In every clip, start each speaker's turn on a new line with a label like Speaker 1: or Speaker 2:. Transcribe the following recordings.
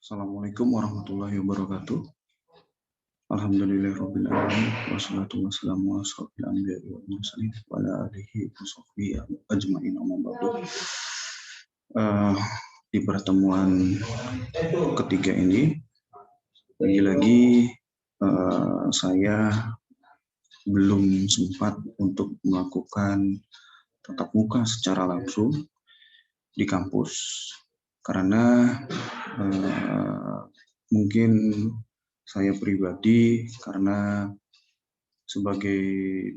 Speaker 1: Assalamualaikum warahmatullahi wabarakatuh. Alhamdulillahirabbil alamin wassalatu wassalamu ala asyrofil anbiya'i wal mursalin wa ala alihi washabbihi ajmain amma ba'du. Di pertemuan ketiga ini lagi-lagi saya belum sempat untuk melakukan tatap muka secara langsung di kampus karena mungkin saya pribadi karena sebagai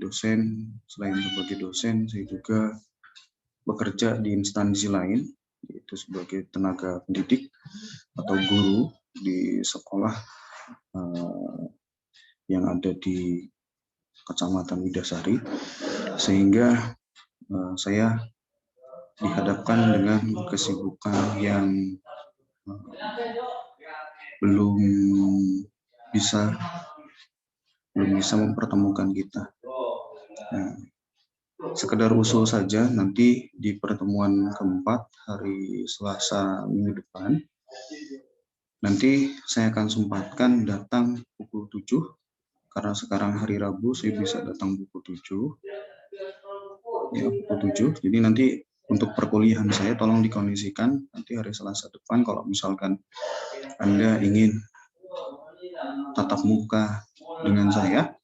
Speaker 1: dosen, selain sebagai dosen, saya juga bekerja di instansi lain, yaitu sebagai tenaga pendidik atau guru di sekolah yang ada di Kecamatan Widasari, sehingga saya dihadapkan dengan kesibukan yang belum bisa mempertemukan kita. Nah, sekedar usul saja, nanti di pertemuan keempat hari Selasa minggu depan, nanti saya akan sempatkan datang pukul 7, karena sekarang hari Rabu saya bisa datang pukul 7. Ya, pukul 7. Jadi nanti untuk perkuliahan saya tolong dikondisikan nanti hari Selasa depan kalau misalkan Anda ingin tatap muka dengan saya.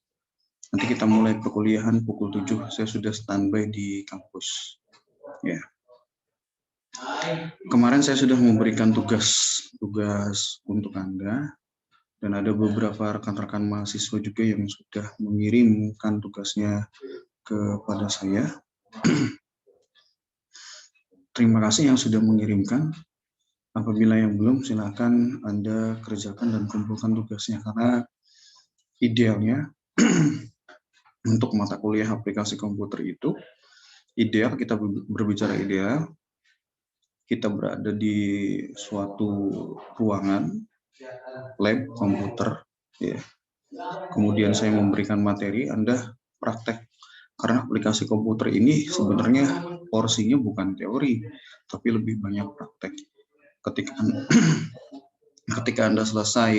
Speaker 1: Nanti kita mulai perkuliahan pukul 7. Saya sudah standby di kampus. Ya. Kemarin saya sudah memberikan tugas untuk Anda, dan ada beberapa rekan-rekan mahasiswa juga yang sudah mengirimkan tugasnya kepada saya. Terima kasih yang sudah mengirimkan. Apabila yang belum, silakan Anda kerjakan dan kumpulkan tugasnya, karena idealnya untuk mata kuliah aplikasi komputer itu ideal, kita berbicara ideal, kita berada di suatu ruangan lab komputer, ya. Kemudian saya memberikan materi, Anda praktek, karena aplikasi komputer ini sebenarnya porsinya bukan teori, tapi lebih banyak praktek. Ketika Anda selesai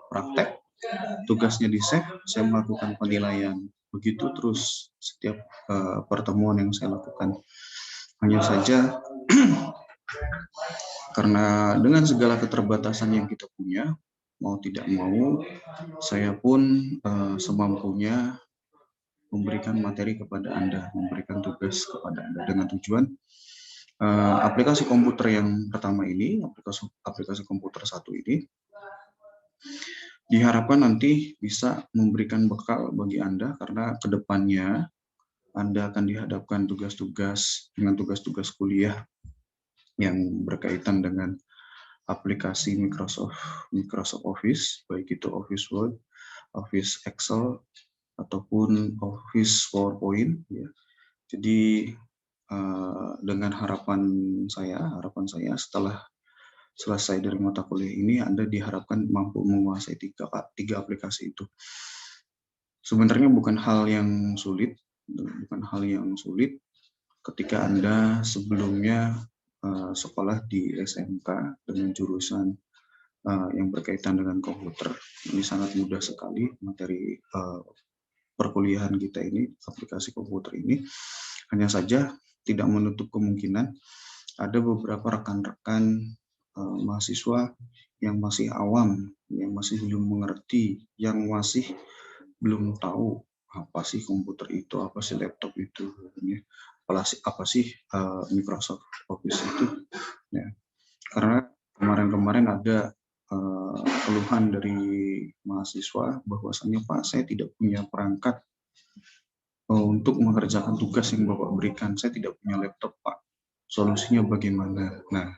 Speaker 1: praktek, tugasnya di-save, saya melakukan penilaian. Begitu terus setiap pertemuan yang saya lakukan. Hanya saja karena dengan segala keterbatasan yang kita punya, mau tidak mau, saya pun semampunya memberikan materi kepada Anda, memberikan tugas kepada Anda dengan tujuan aplikasi komputer yang pertama ini, aplikasi komputer 1 ini, diharapkan nanti bisa memberikan bekal bagi Anda, karena kedepannya Anda akan dihadapkan tugas-tugas kuliah yang berkaitan dengan aplikasi Microsoft Office, baik itu Office Word, Office Excel, ataupun Office PowerPoint. Ya. Jadi dengan harapan saya setelah selesai dari mata kuliah ini, Anda diharapkan mampu menguasai tiga aplikasi itu. Sebenarnya bukan hal yang sulit ketika Anda sebelumnya sekolah di SMK dengan jurusan yang berkaitan dengan komputer. Ini sangat mudah sekali materi perkuliahan kita ini, aplikasi komputer ini. Hanya saja tidak menutup kemungkinan ada beberapa rekan-rekan mahasiswa yang masih awam, yang masih belum mengerti, yang masih belum tahu apa sih komputer itu, apa sih laptop itu, apa sih Microsoft Office itu. Ya. Karena kemarin ada keluhan dari mahasiswa bahwasanya, Pak, saya tidak punya perangkat untuk mengerjakan tugas yang Bapak berikan. Saya tidak punya laptop, Pak. Solusinya bagaimana? Nah,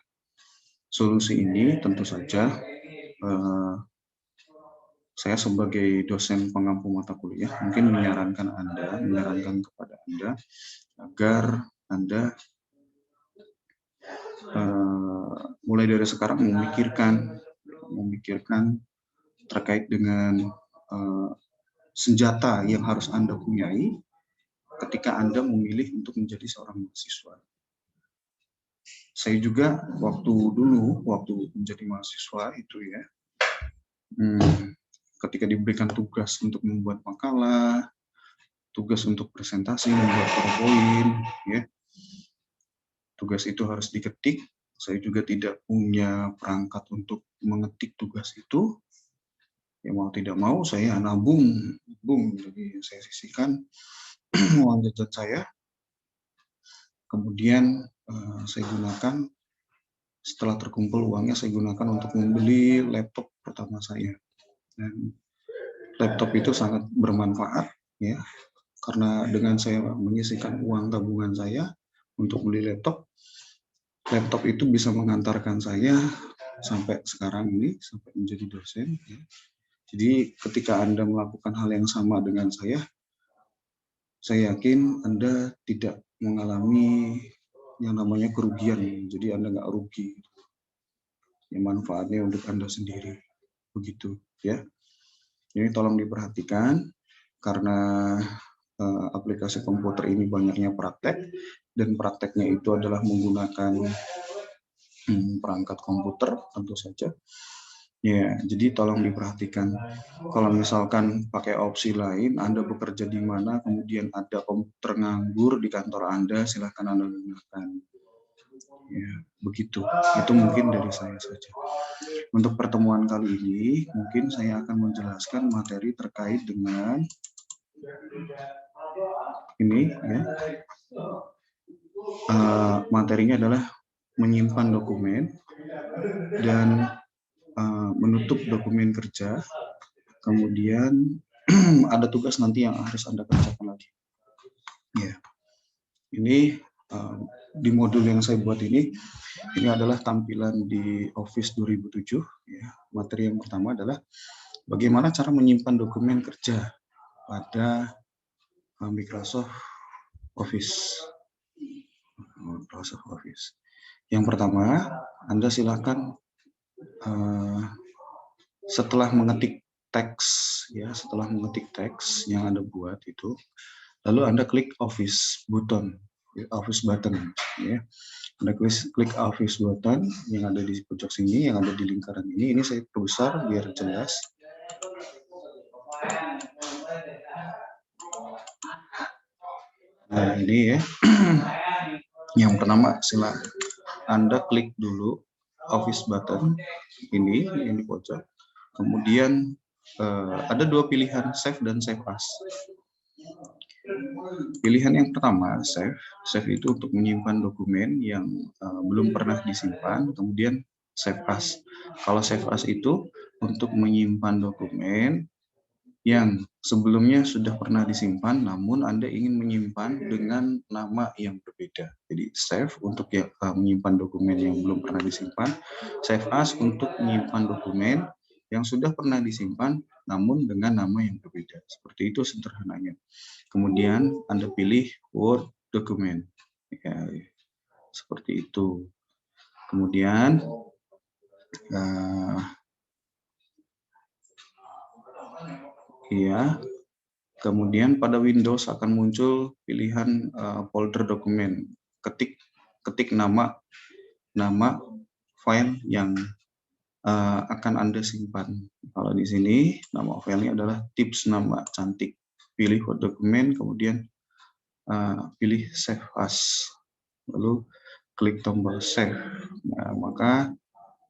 Speaker 1: solusi ini tentu saja saya sebagai dosen pengampu mata kuliah mungkin menyarankan kepada Anda agar Anda mulai dari sekarang memikirkan terkait dengan senjata yang harus Anda punyai ketika Anda memilih untuk menjadi seorang mahasiswa. saya juga waktu menjadi mahasiswa itu ya, ketika diberikan tugas untuk membuat makalah, tugas untuk presentasi, membuat PowerPoint, ya, tugas itu harus diketik. Saya juga tidak punya perangkat untuk mengetik tugas itu. Ya mau tidak mau saya nabung, jadi saya sisihkan uang jajan saya. Kemudian saya gunakan, setelah terkumpul uangnya, saya gunakan untuk membeli laptop pertama saya. Dan laptop itu sangat bermanfaat, ya, karena dengan saya menyisihkan uang tabungan saya untuk beli laptop itu bisa mengantarkan saya sampai sekarang ini, sampai menjadi dosen. Ya. Jadi ketika Anda melakukan hal yang sama dengan saya yakin Anda tidak mengalami yang namanya kerugian. Jadi Anda nggak rugi. Yang manfaatnya untuk Anda sendiri. Begitu, ya. Ini tolong diperhatikan, karena aplikasi komputer ini banyaknya praktek, dan prakteknya itu adalah menggunakan perangkat komputer tentu saja. Ya, jadi tolong diperhatikan. Kalau misalkan pakai opsi lain, Anda bekerja di mana, kemudian ada komputer nganggur di kantor Anda, silahkan Anda gunakan. Ya, begitu. Itu mungkin dari saya saja. Untuk pertemuan kali ini, mungkin saya akan menjelaskan materi terkait dengan ini, ya. Materinya adalah menyimpan dokumen dan menutup dokumen kerja. Kemudian ada tugas nanti yang harus Anda kerjakan lagi. Ya, ini di modul yang saya buat ini adalah tampilan di Office 2007. Ya. Materi yang pertama adalah bagaimana cara menyimpan dokumen kerja pada Microsoft Office. Microsoft Office. Yang pertama, Anda silakan setelah mengetik teks, ya, setelah mengetik teks yang Anda buat itu, lalu Anda klik Office button, ya. Anda klik Office button yang ada di pojok sini, yang ada di lingkaran ini. Ini saya perbesar biar jelas. Nah, ini ya. Yang pertama, silakan Anda klik dulu Office button ini yang di pojok. Kemudian ada dua pilihan, save dan save as. Pilihan yang pertama, save. Save itu untuk menyimpan dokumen yang belum pernah disimpan. Kemudian save as. Kalau save as itu untuk menyimpan dokumen yang sebelumnya sudah pernah disimpan, namun Anda ingin menyimpan dengan nama yang berbeda. Jadi save untuk menyimpan dokumen yang belum pernah disimpan, save as untuk menyimpan dokumen yang sudah pernah disimpan, namun dengan nama yang berbeda. Seperti itu sederhananya. Kemudian Anda pilih Word document. Ya, seperti itu. Kemudian iya. Kemudian pada Windows akan muncul pilihan folder dokumen. Ketik nama file yang akan Anda simpan. Kalau di sini nama filenya adalah tips nama cantik. Pilih Word dokumen, kemudian pilih Save As. Lalu klik tombol Save. Nah, maka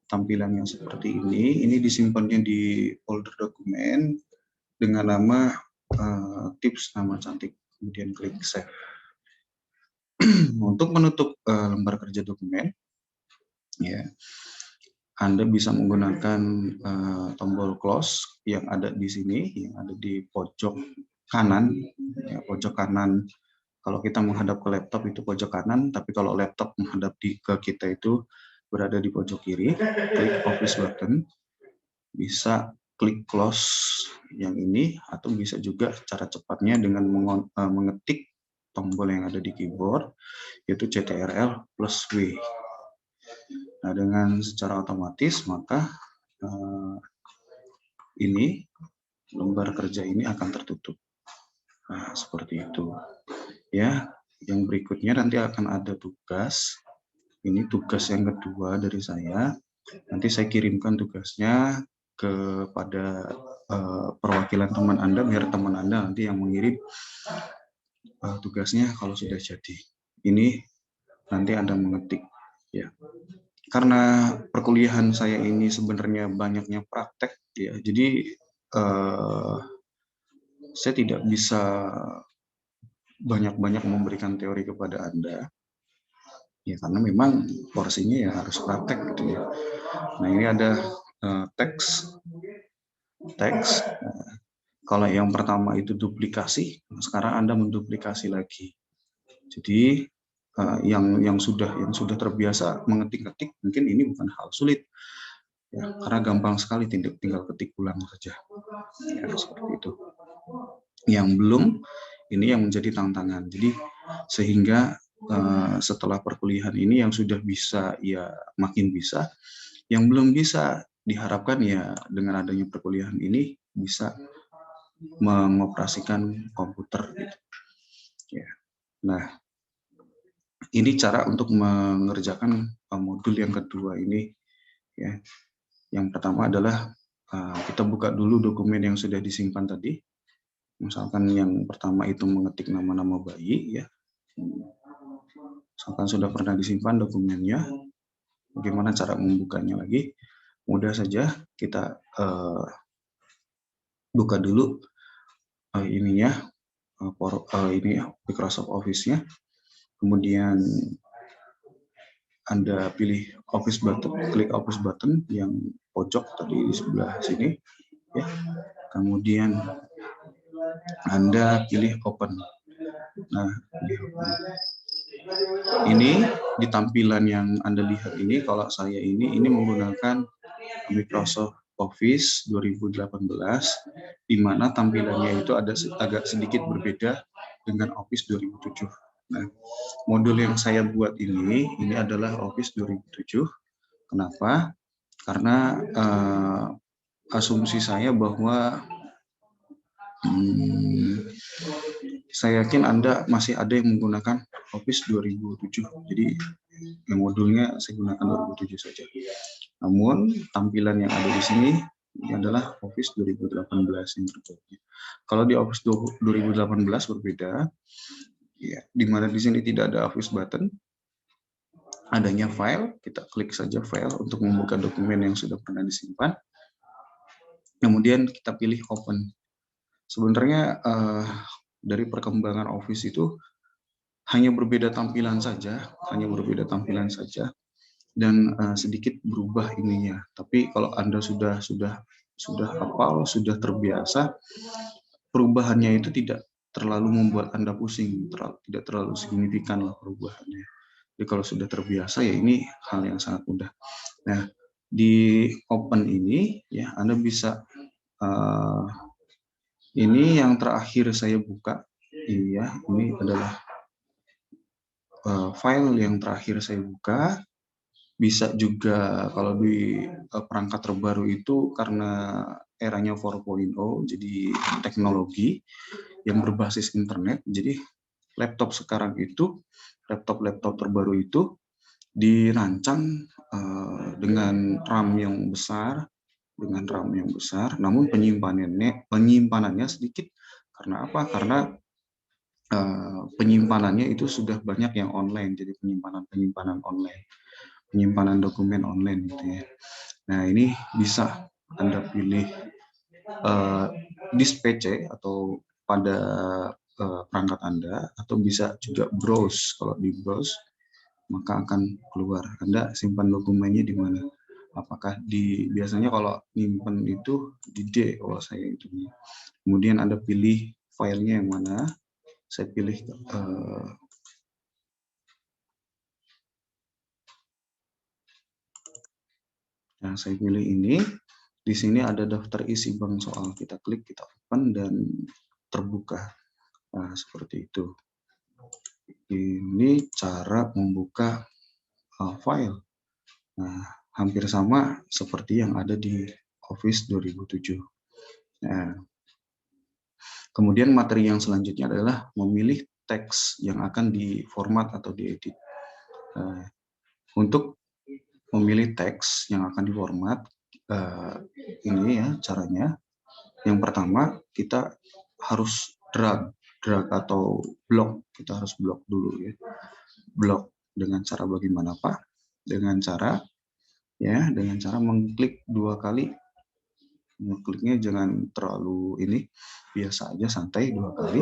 Speaker 1: tampilan yang seperti ini disimpannya di folder dokumen dengan nama tips nama cantik, kemudian klik save. Untuk menutup lembar kerja dokumen, ya, Anda bisa menggunakan tombol close yang ada di sini, yang ada di pojok kanan, ya, pojok kanan. Kalau kita menghadap ke laptop itu pojok kanan, tapi kalau laptop menghadap ke kita itu berada di pojok kiri. Klik Office button, bisa klik close yang ini, atau bisa juga cara cepatnya dengan mengetik tombol yang ada di keyboard, yaitu CTRL+W. Nah, dengan secara otomatis maka ini lembar kerja ini akan tertutup. Nah, seperti itu. Ya, yang berikutnya nanti akan ada tugas Ini tugas yang kedua dari saya. Nanti saya kirimkan tugasnya kepada perwakilan teman Anda, biar teman Anda nanti yang mengirim tugasnya kalau sudah jadi. Ini nanti Anda mengetik. Ya. Karena perkuliahan saya ini sebenarnya banyaknya praktek, ya, jadi saya tidak bisa banyak-banyak memberikan teori kepada Anda. Ya, karena memang porsinya ya harus praktek gitu ya. Nah, ini ada teks. Kalau yang pertama itu duplikasi, sekarang Anda menduplikasi lagi. Jadi yang sudah terbiasa mengetik-ketik, mungkin ini bukan hal sulit. Ya, karena gampang sekali tinggal ketik ulang saja. Ya, seperti itu. Yang belum, ini yang menjadi tantangan. Jadi sehingga setelah perkuliahan ini yang sudah bisa ya makin bisa, yang belum bisa diharapkan ya dengan adanya perkuliahan ini bisa mengoperasikan komputer gitu. Ya. Nah, ini cara untuk mengerjakan modul yang kedua ini ya. Yang pertama adalah kita buka dulu dokumen yang sudah disimpan tadi. Misalkan yang pertama itu mengetik nama-nama bayi ya. Misalkan sudah pernah disimpan dokumennya, bagaimana cara membukanya lagi? Mudah saja, kita buka dulu ininya, ini Microsoft Office-nya. Kemudian Anda pilih Office button, klik Office button yang pojok tadi di sebelah sini, ya. Kemudian Anda pilih Open. Nah, ini di tampilan yang Anda lihat ini, kalau saya ini menggunakan Microsoft Office 2018, di mana tampilannya itu ada agak sedikit berbeda dengan Office 2007. Nah, modul yang saya buat ini adalah Office 2007. Kenapa? Karena asumsi saya bahwa saya yakin Anda masih ada yang menggunakan Office 2007. Jadi yang modulnya saya gunakan 2007 saja. Namun tampilan yang ada di sini ini adalah Office 2018 yang terjadi. Kalau di Office 2018 berbeda, ya, di mana di sini tidak ada Office button, adanya file, kita klik saja file untuk membuka dokumen yang sudah pernah disimpan. Kemudian kita pilih Open. Sebenarnya dari perkembangan Office itu hanya berbeda tampilan saja, dan sedikit berubah ininya. Tapi kalau Anda sudah hafal, sudah terbiasa, perubahannya itu tidak terlalu membuat Anda pusing, tidak terlalu signifikan lah perubahannya. Jadi kalau sudah terbiasa ya ini hal yang sangat mudah. Nah, di Open ini ya Anda bisa ini yang terakhir saya buka. Iya, ini adalah file yang terakhir saya buka. Bisa juga kalau di perangkat terbaru itu karena eranya 4.0, jadi teknologi yang berbasis internet. Jadi laptop sekarang itu, laptop terbaru itu dirancang dengan RAM yang besar, namun penyimpanannya sedikit. Karena apa? Karena penyimpanannya itu sudah banyak yang online, jadi penyimpanan online, penyimpanan dokumen online gitu ya. Nah, ini bisa Anda pilih disk PC atau pada perangkat Anda, atau bisa juga browse. Kalau di browse maka akan keluar Anda simpan dokumennya di mana. Apakah biasanya kalau nyimpen itu di D, kalau saya itu. Kemudian Anda pilih filenya yang mana. Saya pilih nah, saya pilih ini. Di sini ada daftar isi bank soal. Kita klik, kita open, dan terbuka. Nah, seperti itu. Ini cara membuka file. Nah, hampir sama seperti yang ada di Office 2007. Nah, kemudian materi yang selanjutnya adalah memilih teks yang akan diformat atau diedit. Nah, Untuk memilih teks yang akan diformat, ini ya caranya. Yang pertama, kita harus drag atau blok. Kita harus blok dulu ya. Blok dengan cara bagaimana, Pak? Dengan cara mengklik 2 kali. Ngekliknya jangan terlalu ini, biasa aja, santai 2 kali.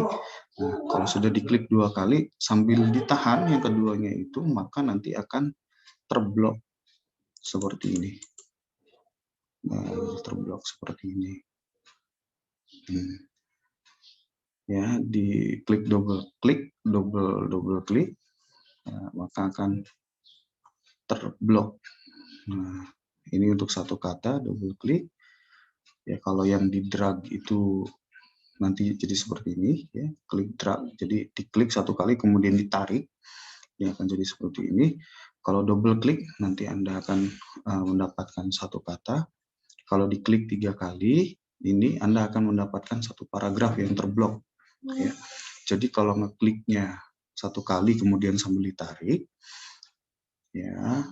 Speaker 1: Nah, kalau sudah diklik 2 kali sambil ditahan yang keduanya itu, maka nanti akan terblok seperti ini. Nah, terblok seperti ini. Ya, diklik double klik, double klik, maka akan terblok. Nah, ini untuk satu kata double klik. Ya, kalau yang di drag itu nanti jadi seperti ini ya, klik drag. Jadi diklik 1 kali kemudian ditarik, ya akan jadi seperti ini. Kalau double klik nanti Anda akan mendapatkan satu kata. Kalau diklik 3 kali, ini Anda akan mendapatkan satu paragraf yang terblok. Ya. Jadi kalau ngekliknya 1 kali kemudian sambil ditarik, ya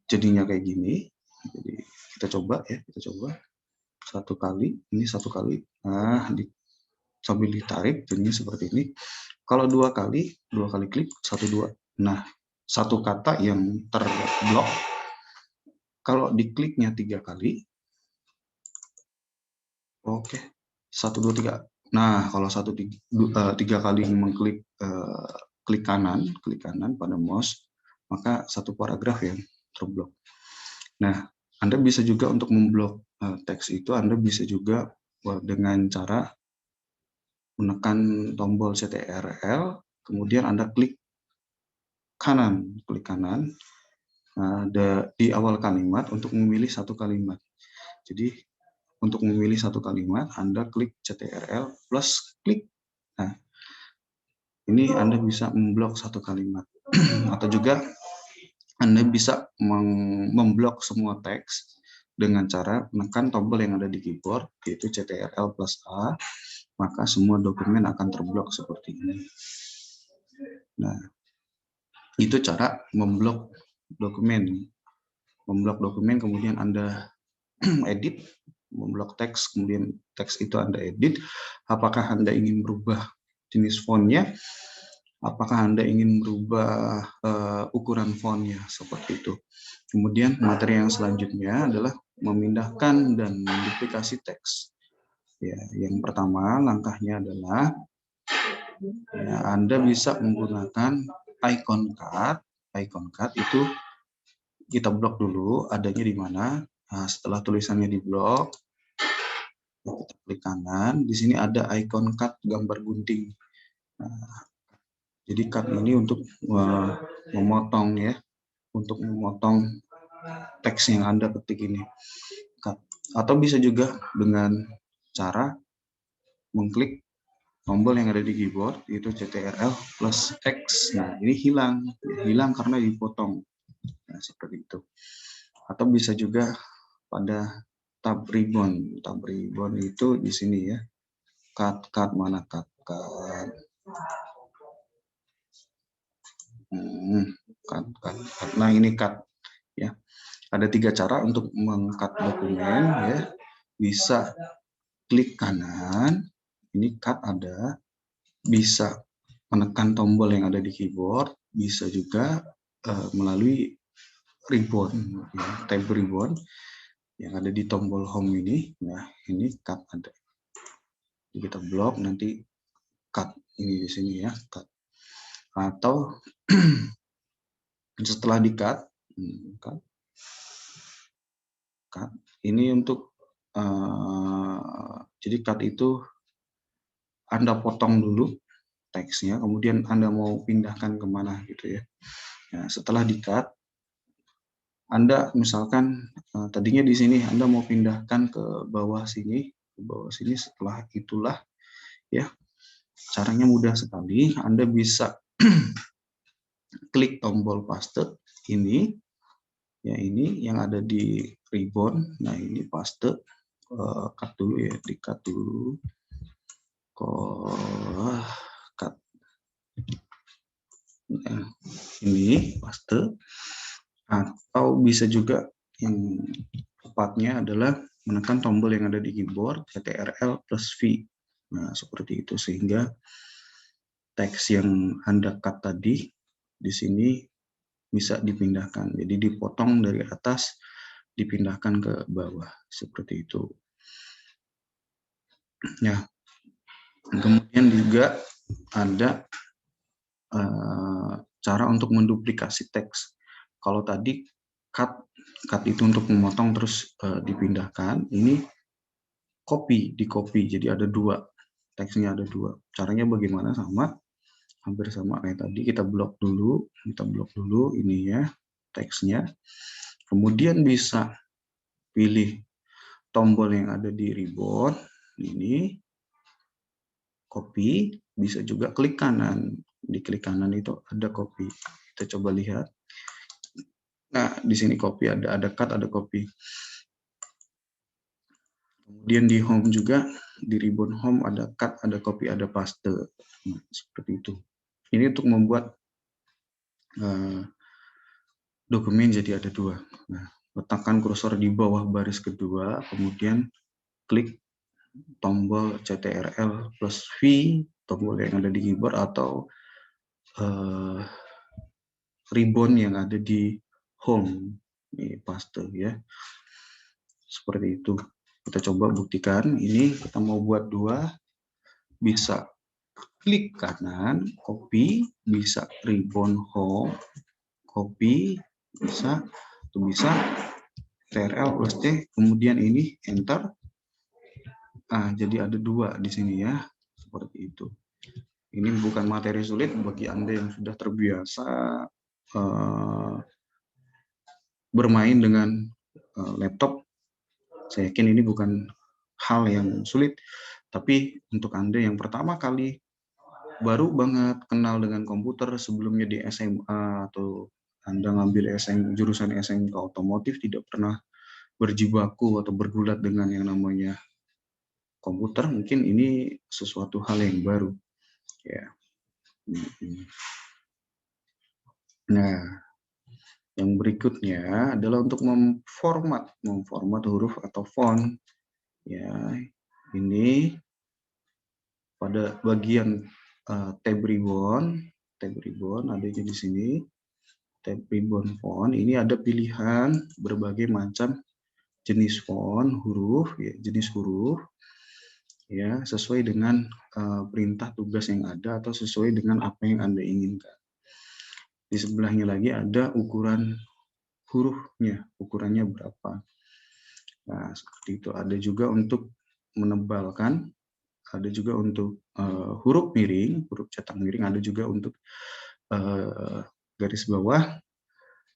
Speaker 1: jadinya kayak gini. Jadi kita coba ya, kita coba 1 kali, ini 1 kali, nah sambil ditarik jadinya seperti ini. Kalau 2 kali klik 1 2. Nah, satu kata yang terblok kalau dikliknya 3 kali. Oke. 1 2 3. Nah, kalau 3 kali mengklik klik kanan pada mouse, maka satu paragraf yang terblok. Nah, Anda bisa juga untuk memblok teks itu, Anda bisa juga dengan cara menekan tombol CTRL, kemudian Anda klik kanan, di awal kalimat untuk memilih satu kalimat. Jadi untuk memilih satu kalimat, Anda klik CTRL plus klik. Nah, ini Anda bisa memblok satu kalimat. Atau juga Anda bisa memblok semua teks dengan cara menekan tombol yang ada di keyboard, yaitu CTRL plus A, maka semua dokumen akan terblok seperti ini. Nah, itu cara memblok dokumen. Memblok dokumen, kemudian Anda edit, memblok teks, kemudian teks itu Anda edit. Apakah Anda ingin merubah jenis fontnya? Apakah Anda ingin merubah ukuran fontnya? Seperti itu. Kemudian materi yang selanjutnya adalah memindahkan dan menduplikasi teks. Ya, yang pertama langkahnya adalah ya, Anda bisa menggunakan icon cut. Icon cut itu kita blok dulu adanya di mana. Nah, setelah tulisannya diblok, kita klik kanan. Di sini ada icon cut gambar gunting. Nah, jadi cut ini untuk memotong ya, untuk memotong teks yang Anda ketik ini. Cut. Atau bisa juga dengan cara mengklik tombol yang ada di keyboard, yaitu CTRL plus X. Nah, ini hilang karena dipotong. Nah, seperti itu. Atau bisa juga pada tab ribbon. Tab ribbon itu di sini ya. Cut mana cut. Cut. Nah, ini cut ya. Ada 3 cara untuk meng-cut dokumen ya. Bisa klik kanan, ini cut ada. Bisa menekan tombol yang ada di keyboard, bisa juga melalui ribbon, ya, tab ribbon yang ada di tombol home ini. Nah, ini cut ada. Jadi kita blok, nanti cut ini di sini ya, cut. Atau setelah di cut, ini untuk jadi cut itu Anda potong dulu teksnya, kemudian Anda mau pindahkan kemana gitu ya. Nah, setelah di-cut, Anda misalkan tadinya di sini Anda mau pindahkan ke bawah sini, setelah itulah ya. Caranya mudah sekali, Anda bisa klik tombol paste ini, ya ini yang ada di ribbon. Nah, ini paste, cut dulu ya, di-cut dulu. Cut. Nah, ini paste. Atau bisa juga yang tepatnya adalah menekan tombol yang ada di keyboard, CTRL plus V. Nah, seperti itu, sehingga teks yang Anda cut tadi di sini bisa dipindahkan. Jadi dipotong dari atas, dipindahkan ke bawah, seperti itu. Ya, kemudian juga ada cara untuk menduplikasi teks. Kalau tadi cut itu untuk memotong terus dipindahkan, ini di copy. Jadi ada dua, teksnya ada dua. Caranya bagaimana? Hampir sama kayak tadi. Kita blok dulu ini ya teksnya. Kemudian bisa pilih tombol yang ada di ribbon ini, copy. Bisa juga klik kanan. Di klik kanan itu ada copy. Kita coba lihat. Nah, di sini copy, ada cut, ada copy. Kemudian di home juga, di ribbon home ada cut, ada copy, ada paste. Nah, seperti itu. Ini untuk membuat dokumen jadi ada dua. Nah, letakkan kursor di bawah baris kedua, kemudian klik tombol CTRL plus V, tombol yang ada di keyboard, atau ribbon yang ada di home. Ini paste ya. Seperti itu. Kita coba buktikan. Ini kita mau buat dua. Bisa klik kanan, copy, bisa ribbon home, copy, bisa TRL plus T, kemudian ini enter. Jadi ada dua di sini ya, seperti itu. Ini bukan materi sulit bagi Anda yang sudah terbiasa bermain dengan laptop. Saya yakin ini bukan hal yang sulit, tapi untuk Anda yang pertama kali baru banget kenal dengan komputer, sebelumnya di SMA atau Anda ngambil jurusan SMK otomotif, tidak pernah berjibaku atau bergulat dengan yang namanya komputer, mungkin ini sesuatu hal yang baru ya. Nah, yang berikutnya adalah untuk memformat huruf atau font ya. Ini pada bagian tab ribbon adanya di sini. Tab ribbon font ini ada pilihan berbagai macam jenis font huruf ya, jenis huruf ya, sesuai dengan perintah tugas yang ada atau sesuai dengan apa yang Anda inginkan. Di sebelahnya lagi ada ukuran hurufnya, ukurannya berapa. Nah, seperti itu. Ada juga untuk menebalkan, ada juga untuk huruf miring, huruf cetak miring, ada juga untuk garis bawah,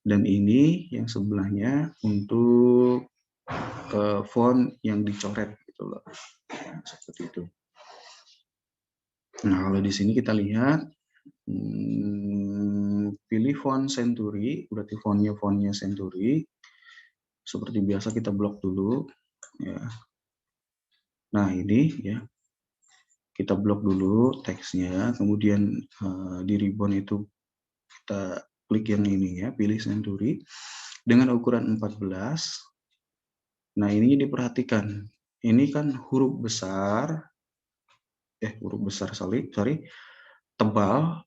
Speaker 1: dan ini yang sebelahnya untuk font yang dicoret gitu loh. Nah, seperti itu. Nah, kalau di sini kita lihat, pilih font Century, berarti fontnya Century. Seperti biasa kita blok dulu ya. Nah, ini ya. Kita blok dulu teksnya, kemudian di ribbon itu kita klik yang ini ya, pilih Century dengan ukuran 14. Nah, ini diperhatikan. Ini kan huruf besar, tebal,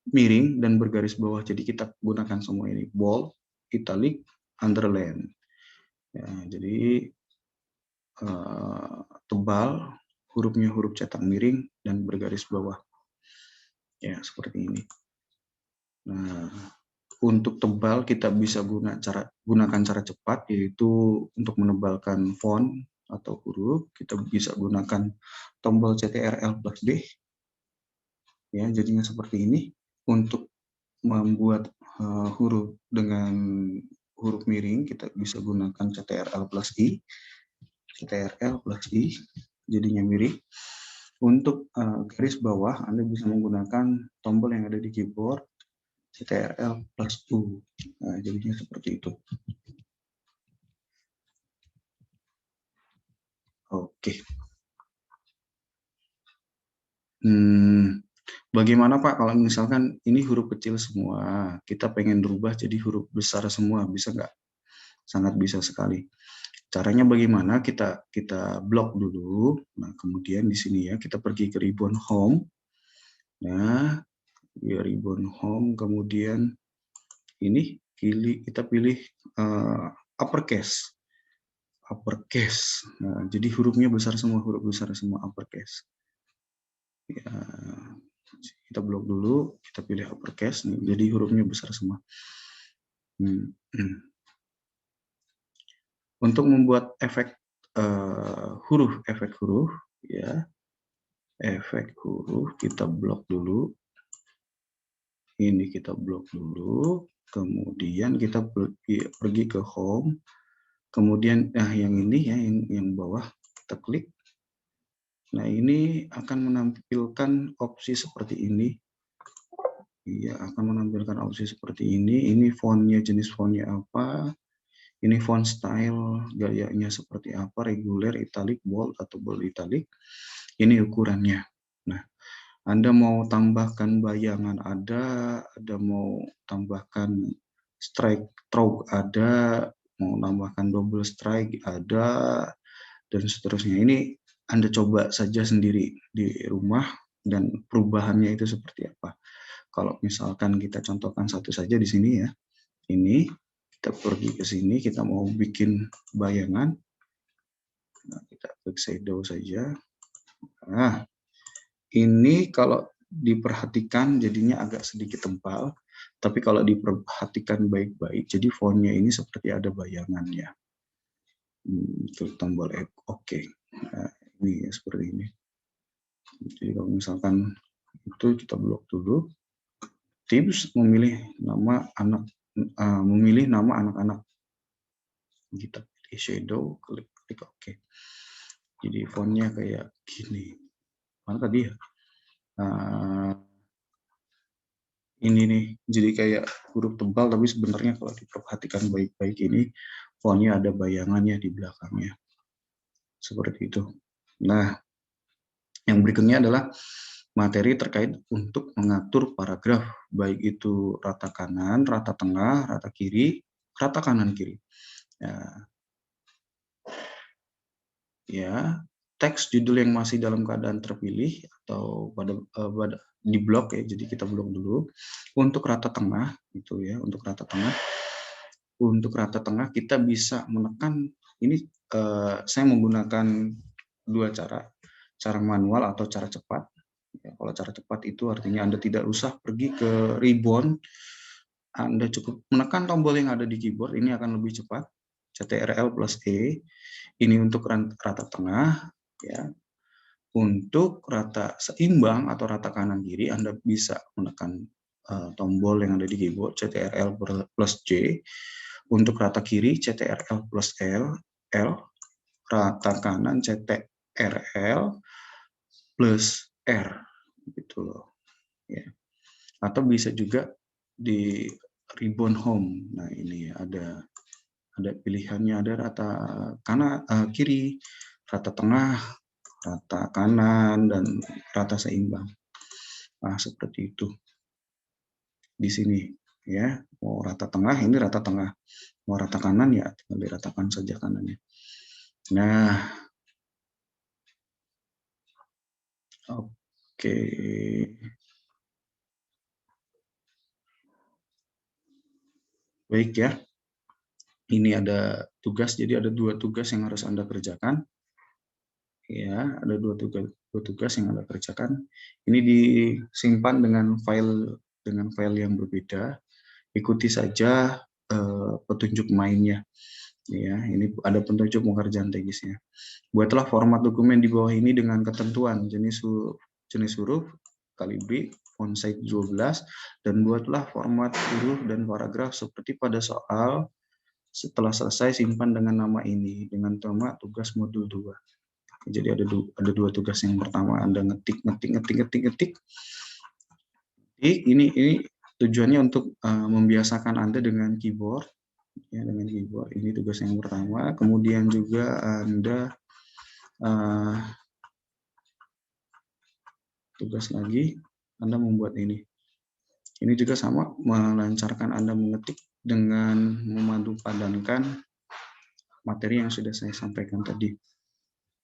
Speaker 1: miring, dan bergaris bawah. Jadi kita gunakan semua ini, bold, italic, underline. Ya, jadi tebal, hurufnya huruf cetak miring, dan bergaris bawah. Ya, seperti ini. Nah, untuk tebal kita bisa gunakan cara cepat, yaitu untuk menebalkan font atau huruf, kita bisa gunakan tombol CTRL plus D. Ya, jadinya seperti ini. Untuk membuat huruf dengan huruf miring, kita bisa gunakan CTRL plus I. CTRL plus I, jadinya miring. Untuk garis bawah, Anda bisa menggunakan tombol yang ada di keyboard, CTRL plus U. Nah, jadinya seperti itu. Oke. Bagaimana Pak kalau misalkan ini huruf kecil semua, kita pengen berubah jadi huruf besar semua, bisa nggak? Sangat bisa sekali. Caranya bagaimana? Kita blok dulu. Nah, kemudian di sini ya kita pergi ke ribbon home. Nah, di ribbon home, kemudian ini kita pilih uppercase. Uppercase. Nah, jadi hurufnya besar semua, huruf besar semua uppercase. Ya, kita blok dulu, kita pilih uppercase. Nih, jadi hurufnya besar semua. Untuk membuat efek efek huruf, ya, efek huruf kita blok dulu. Ini kita blok dulu, kemudian kita pergi ke home, kemudian yang ini ya, yang bawah kita klik. Nah, ini akan menampilkan opsi seperti ini. Iya, akan menampilkan opsi seperti ini. Ini fontnya, jenis fontnya apa? Ini font style, gayanya seperti apa? Reguler, italic, bold, atau bold italic. Ini ukurannya. Nah, Anda mau tambahkan bayangan ada mau tambahkan stroke ada, mau tambahkan double strike ada, dan seterusnya. Ini Anda coba saja sendiri di rumah dan perubahannya itu seperti apa. Kalau misalkan kita contohkan satu saja di sini ya, ini kita pergi ke sini, kita mau bikin bayangan. Nah, kita klik shadow saja. Nah, ini kalau diperhatikan jadinya agak sedikit tebal, tapi kalau diperhatikan baik-baik, jadi fontnya ini seperti ada bayangannya. Klik tombol OK. Nah, ini ya, seperti ini. Jadi kalau misalkan itu kita blok dulu. Tips memilih nama anak-anak. Kita pilih shadow, klik OK. Jadi fontnya kayak gini. Mana tadi ya? Ini nih, jadi kayak huruf tebal, tapi sebenarnya kalau diperhatikan baik-baik ini, fontnya ada bayangannya di belakangnya. Seperti itu. Nah, yang berikutnya adalah materi terkait untuk mengatur paragraf, baik itu rata kanan, rata tengah, rata kiri, rata kanan kiri. Ya, teks judul yang masih dalam keadaan terpilih atau pada di blok ya, jadi kita blok dulu. Untuk rata tengah itu ya, untuk rata tengah kita bisa menekan ini. Saya menggunakan dua cara manual atau cara cepat. Ya, kalau cara cepat itu artinya Anda tidak usah pergi ke ribbon, Anda cukup menekan tombol yang ada di keyboard, ini akan lebih cepat. Ctrl+E, ini untuk rata tengah, ya. Untuk rata seimbang atau rata kanan kiri, Anda bisa menekan tombol yang ada di keyboard, Ctrl+J. Untuk rata kiri, Ctrl+L, rata kanan, Ctrl+R, gitu loh. Ya. Atau bisa juga di ribbon home. Nah, ini ada pilihannya, ada rata kanan, kiri, rata tengah, rata kanan, dan rata seimbang. Nah, seperti itu di sini ya. Mau rata tengah, ini rata tengah. Mau rata kanan ya tinggal diratakan saja kanannya. Nah, oke. Baik ya. Ini ada tugas, jadi ada 2 tugas yang harus Anda kerjakan. Ya, ada dua tugas yang Anda kerjakan. Ini disimpan dengan file yang berbeda. Ikuti saja petunjuk mainnya. Ya, ini ada petunjuk pengerjaan tegisnya. Buatlah format dokumen di bawah ini dengan ketentuan jenis huruf, kalibri, font size 12, dan buatlah format huruf dan paragraf seperti pada soal. Setelah selesai, simpan dengan nama ini, dengan nama tugas modul 2. Jadi ada 2 tugas. Yang pertama Anda ngetik. Ini tujuannya untuk membiasakan Anda dengan keyboard. Ya, dengan keyboard. Ini tugas yang pertama. Kemudian juga Anda tugas lagi. Anda membuat ini. Ini juga sama, melancarkan Anda mengetik dengan memadupadankan materi yang sudah saya sampaikan tadi.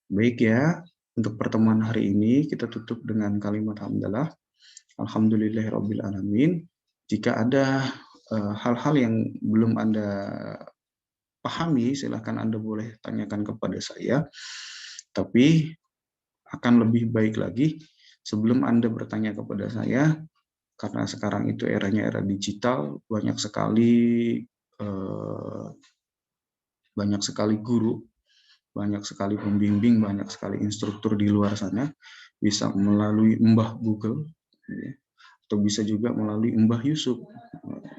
Speaker 1: Baik ya, untuk pertemuan hari ini kita tutup dengan kalimat hamdalah. Alhamdulillahirabbil alamin. Jika ada hal-hal yang belum Anda pahami, silahkan Anda boleh tanyakan kepada saya. Tapi akan lebih baik lagi sebelum Anda bertanya kepada saya, karena sekarang itu eranya era digital, eh, banyak sekali guru, banyak sekali pembimbing, banyak sekali instruktur di luar sana, bisa melalui Mbah Google, ya, atau bisa juga melalui Mbah Yusuf.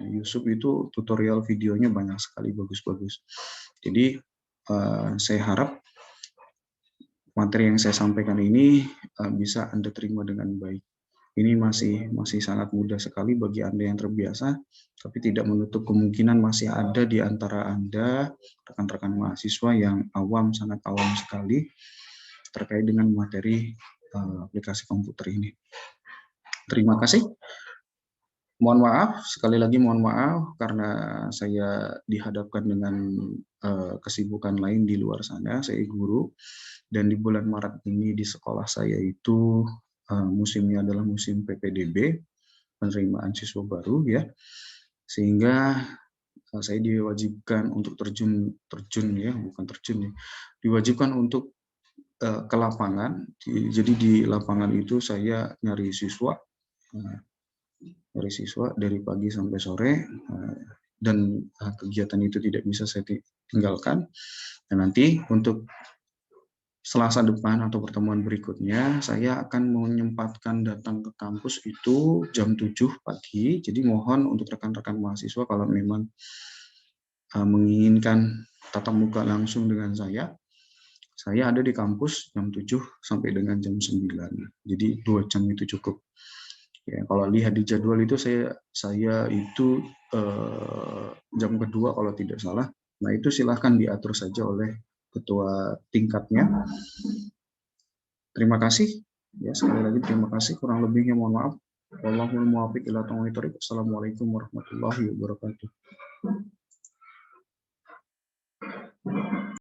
Speaker 1: Yusuf itu tutorial videonya banyak sekali bagus-bagus. Jadi saya harap materi yang saya sampaikan ini bisa Anda terima dengan baik. Ini masih sangat mudah sekali bagi Anda yang terbiasa, tapi tidak menutup kemungkinan masih ada di antara Anda, rekan-rekan mahasiswa yang awam, sangat awam sekali, terkait dengan materi aplikasi komputer ini. Terima kasih. Mohon maaf, sekali lagi mohon maaf karena saya dihadapkan dengan kesibukan lain di luar sana. Saya guru, dan di bulan Maret ini di sekolah saya itu musimnya adalah musim PPDB, penerimaan siswa baru ya, sehingga saya diwajibkan untuk terjun ya, bukan terjun ya, diwajibkan untuk ke lapangan. Jadi di lapangan itu saya nyari siswa dari pagi sampai sore, dan kegiatan itu tidak bisa saya tinggalkan. Dan nanti untuk Selasa depan atau pertemuan berikutnya, saya akan menyempatkan datang ke kampus itu jam 7 pagi. Jadi mohon untuk rekan-rekan mahasiswa kalau memang menginginkan tatap muka langsung dengan saya ada di kampus jam 7 sampai dengan jam 9. Jadi 2 jam itu cukup. Ya, kalau lihat di jadwal itu saya itu jam kedua kalau tidak salah. Nah, itu silahkan diatur saja oleh ketua tingkatnya. Terima kasih. Ya, sekali lagi terima kasih. Kurang lebihnya mohon maaf. Wallahul muwaffiq ila aqwamit thoriq. Assalamualaikum warahmatullahi wabarakatuh.